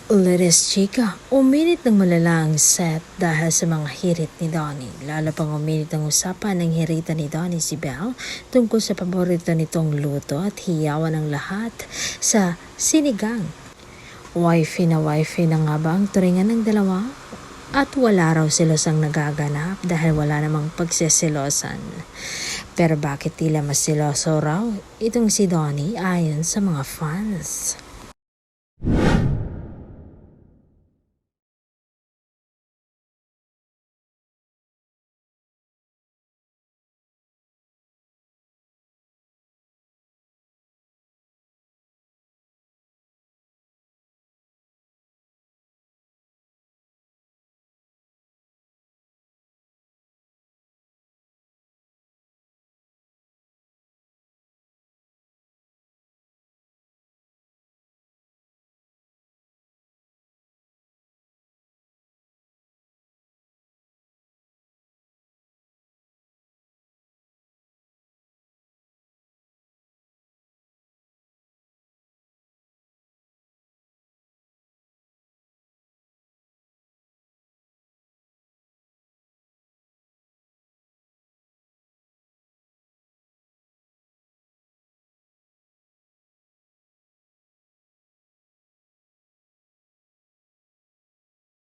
Let's chika, uminit ng malala ang set dahil sa mga hirit ni Donnie. Lalo pang uminit ang usapan ng hirita ni Donnie si Belle tungkol sa paborito nitong luto at hiyawan ng lahat sa sinigang. Wifey na nga ba ang turingan ng dalawa? At wala raw selosang nagaganap dahil wala namang pagseselosan. Pero bakit tila mas seloso raw itong si Donnie ayon sa mga fans?